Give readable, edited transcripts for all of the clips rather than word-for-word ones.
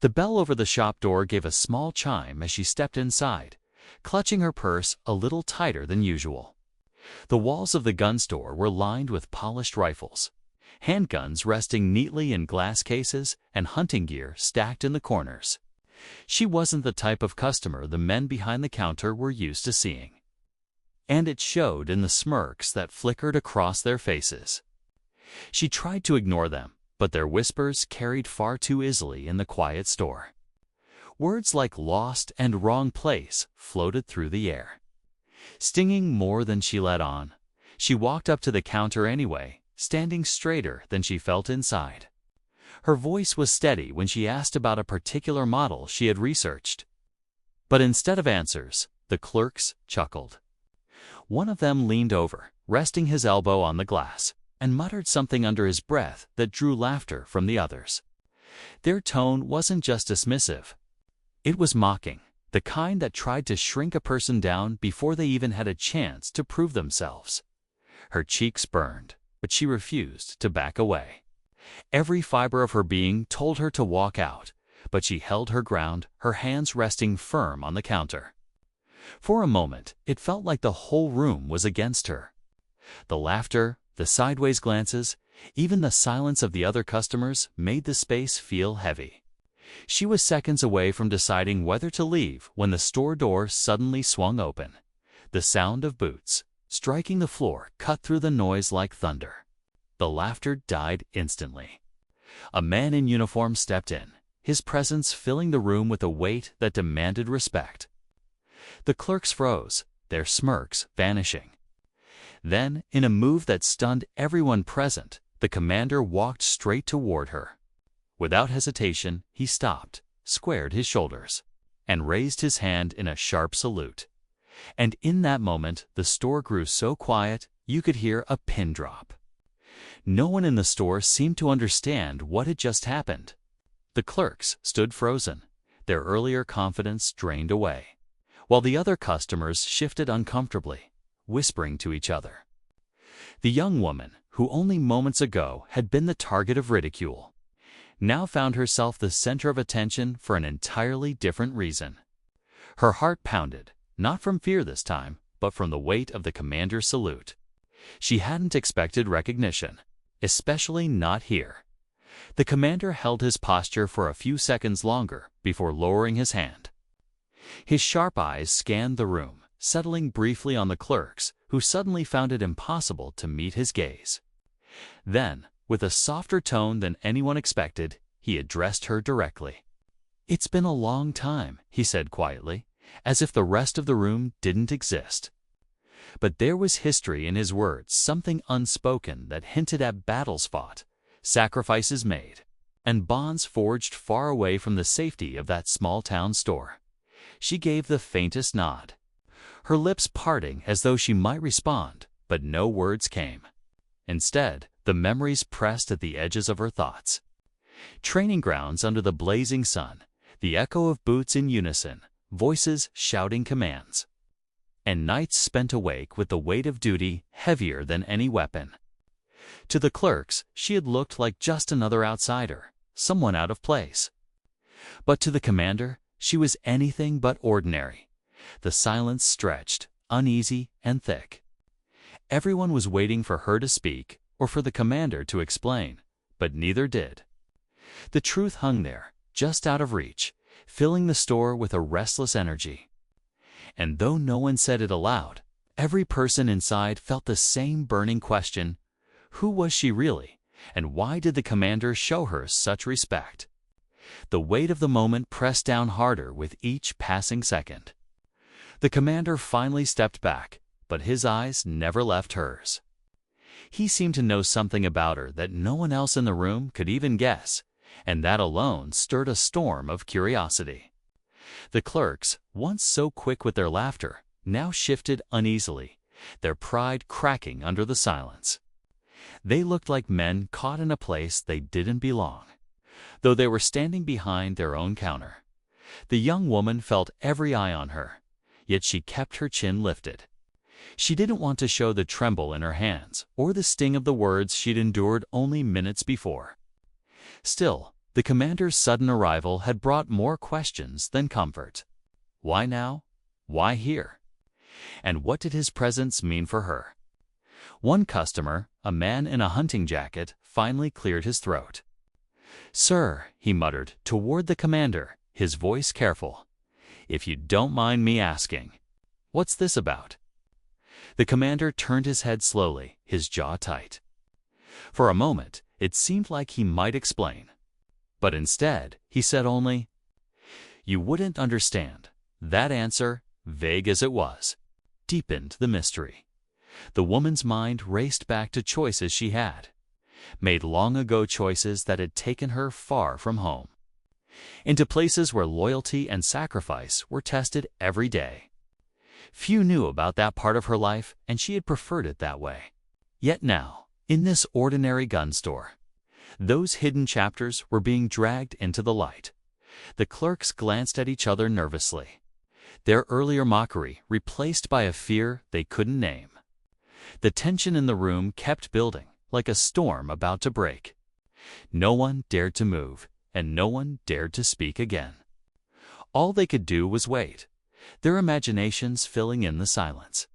The bell over the shop door gave a small chime as she stepped inside, clutching her purse a little tighter than usual. The walls of the gun store were lined with polished rifles, handguns resting neatly in glass cases, and hunting gear stacked in the corners. She wasn't the type of customer the men behind the counter were used to seeing, and it showed in the smirks that flickered across their faces. She tried to ignore them, but their whispers carried far too easily in the quiet store. Words like lost and wrong place floated through the air. Stinging more than she let on, she walked up to the counter anyway, standing straighter than she felt inside. Her voice was steady when she asked about a particular model she had researched. But instead of answers, the clerks chuckled. One of them leaned over, resting his elbow on the glass, and muttered something under his breath that drew laughter from the others. Their tone wasn't just dismissive. It was mocking, the kind that tried to shrink a person down before they even had a chance to prove themselves. Her cheeks burned, but she refused to back away. Every fiber of her being told her to walk out, but she held her ground, her hands resting firm on the counter. For a moment, it felt like the whole room was against her. The laughter, the sideways glances, even the silence of the other customers made the space feel heavy. She was seconds away from deciding whether to leave when the store door suddenly swung open. The sound of boots striking the floor cut through the noise like thunder. The laughter died instantly. A man in uniform stepped in, his presence filling the room with a weight that demanded respect. The clerks froze, their smirks vanishing. Then, in a move that stunned everyone present, the commander walked straight toward her. Without hesitation, he stopped, squared his shoulders, and raised his hand in a sharp salute. And in that moment, the store grew so quiet you could hear a pin drop. No one in the store seemed to understand what had just happened. The clerks stood frozen, their earlier confidence drained away, while the other customers shifted uncomfortably, whispering to each other. The young woman, who only moments ago had been the target of ridicule, now found herself the center of attention for an entirely different reason. Her heart pounded, not from fear this time, but from the weight of the commander's salute. She hadn't expected recognition, especially not here. The commander held his posture for a few seconds longer before lowering his hand. His sharp eyes scanned the room, settling briefly on the clerks, who suddenly found it impossible to meet his gaze. Then, with a softer tone than anyone expected, he addressed her directly. "It's been a long time," he said quietly, as if the rest of the room didn't exist. But there was history in his words, something unspoken that hinted at battles fought, sacrifices made, and bonds forged far away from the safety of that small-town store. She gave the faintest nod, her lips parting as though she might respond, but no words came. Instead, the memories pressed at the edges of her thoughts. Training grounds under the blazing sun, the echo of boots in unison, voices shouting commands. And nights spent awake with the weight of duty heavier than any weapon. To the clerks, she had looked like just another outsider, someone out of place. But to the commander, she was anything but ordinary. The silence stretched, uneasy and thick. Everyone was waiting for her to speak or for the commander to explain, but neither did. The truth hung there, just out of reach, filling the store with a restless energy. And though no one said it aloud, every person inside felt the same burning question: who was she really, and why did the commander show her such respect? The weight of the moment pressed down harder with each passing second. The commander finally stepped back, but his eyes never left hers. He seemed to know something about her that no one else in the room could even guess, and that alone stirred a storm of curiosity. The clerks, once so quick with their laughter, now shifted uneasily, their pride cracking under the silence. They looked like men caught in a place they didn't belong, though they were standing behind their own counter. The young woman felt every eye on her, yet she kept her chin lifted. She didn't want to show the tremble in her hands or the sting of the words she'd endured only minutes before. Still, The commander's sudden arrival had brought more questions than comfort. Why now? Why here? And what did his presence mean for her? One customer, a man in a hunting jacket, finally cleared his throat. "Sir," he muttered toward the commander, his voice careful, "if you don't mind me asking, what's this about?" The commander turned his head slowly, his jaw tight. For a moment, it seemed like he might explain. But instead, he said only, "You wouldn't understand." That answer, vague as it was, deepened the mystery. The woman's mind raced back to choices she had made long ago, choices that had taken her far from home, into places where loyalty and sacrifice were tested every day. Few knew about that part of her life, and she had preferred it that way. Yet now, in this ordinary gun store, those hidden chapters were being dragged into the light. The clerks glanced at each other nervously, their earlier mockery replaced by a fear they couldn't name. The tension in the room kept building, like a storm about to break. No one dared to move, and no one dared to speak again. All they could do was wait, their imaginations filling in the silence,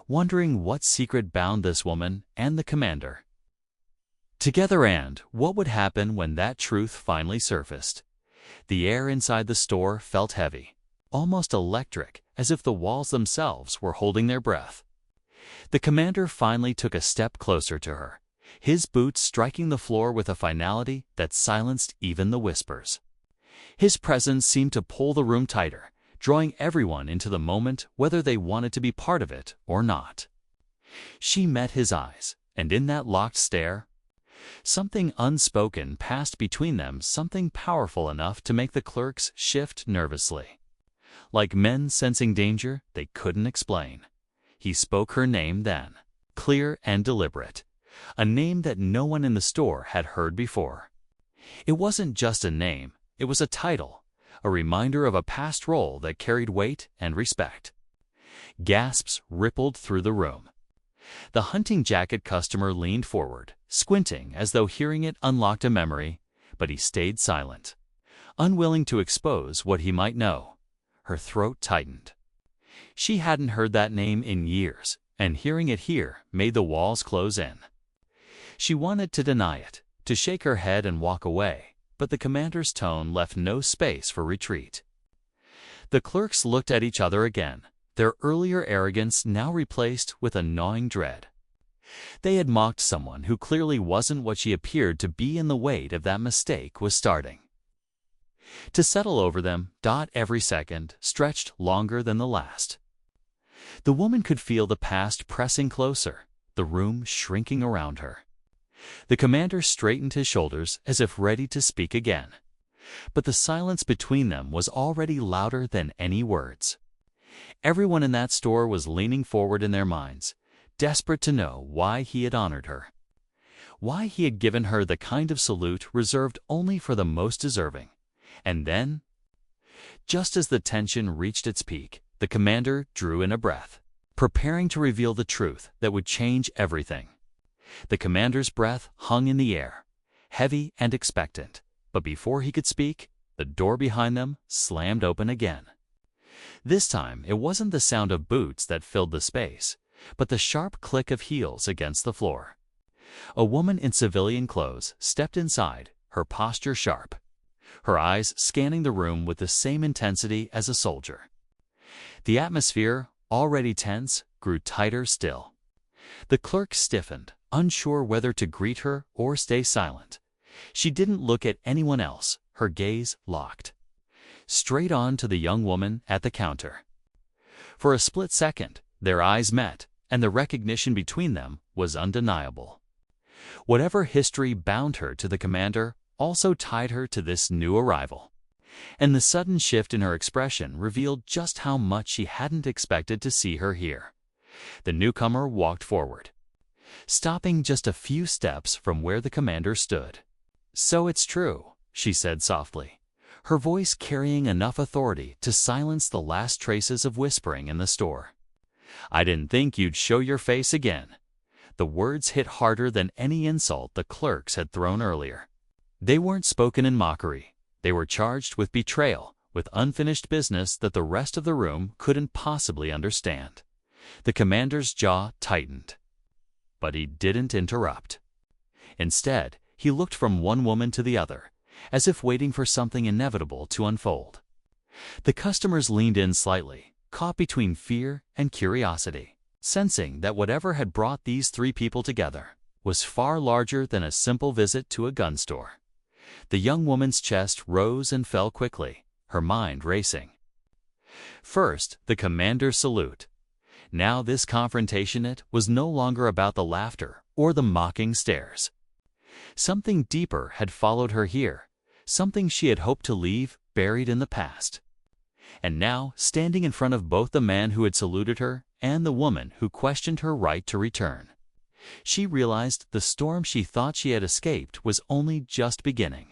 wondering what secret bound this woman and the commander together, and what would happen when that truth finally surfaced. The air inside the store felt heavy, almost electric, as if the walls themselves were holding their breath. The commander finally took a step closer to her, his boots striking the floor with a finality that silenced even the whispers. His presence seemed to pull the room tighter, drawing everyone into the moment whether they wanted to be part of it or not. She met his eyes, and in that locked stare, something unspoken passed between them, something powerful enough to make the clerks shift nervously. Like men sensing danger they couldn't explain. He spoke her name then, clear and deliberate, a name that no one in the store had heard before. It wasn't just a name, it was a title, a reminder of a past role that carried weight and respect. Gasps rippled through the room. The hunting jacket customer leaned forward, squinting as though hearing it unlocked a memory, but he stayed silent, unwilling to expose what he might know. Her throat tightened. She hadn't heard that name in years, and hearing it here made the walls close in. She wanted to deny it, to shake her head and walk away, but the commander's tone left no space for retreat. The clerks looked at each other again, their earlier arrogance now replaced with a gnawing dread. They had mocked someone who clearly wasn't what she appeared to be, and the weight of that mistake was starting to settle over them. Every second stretched longer than the last. The woman could feel the past pressing closer, the room shrinking around her. The commander straightened his shoulders as if ready to speak again, but the silence between them was already louder than any words. Everyone in that store was leaning forward in their minds, desperate to know why he had honored her, why he had given her the kind of salute reserved only for the most deserving. And then, just as the tension reached its peak, the commander drew in a breath, preparing to reveal the truth that would change everything. The commander's breath hung in the air, heavy and expectant, but before he could speak, the door behind them slammed open again. This time, it wasn't the sound of boots that filled the space, but the sharp click of heels against the floor. A woman in civilian clothes stepped inside, her posture sharp, her eyes scanning the room with the same intensity as a soldier. The atmosphere, already tense, grew tighter still. The clerk stiffened, unsure whether to greet her or stay silent. She didn't look at anyone else, her gaze locked straight on to the young woman at the counter. For a split second, their eyes met, and the recognition between them was undeniable. Whatever history bound her to the commander also tied her to this new arrival, and the sudden shift in her expression revealed just how much she hadn't expected to see her here. The newcomer walked forward, stopping just a few steps from where the commander stood. "So it's true," she said softly, her voice carrying enough authority to silence the last traces of whispering in the store. "I didn't think you'd show your face again." The words hit harder than any insult the clerks had thrown earlier. They weren't spoken in mockery. They were charged with betrayal, with unfinished business that the rest of the room couldn't possibly understand. The commander's jaw tightened. But he didn't interrupt. Instead, he looked from one woman to the other, as if waiting for something inevitable to unfold. The customers leaned in slightly, caught between fear and curiosity, sensing that whatever had brought these three people together was far larger than a simple visit to a gun store. The young woman's chest rose and fell quickly, her mind racing. First, the commander's salute. Now this confrontation was no longer about the laughter or the mocking stares. Something deeper had followed her here, something she had hoped to leave buried in the past. And now, standing in front of both the man who had saluted her and the woman who questioned her right to return, she realized the storm she thought she had escaped was only just beginning.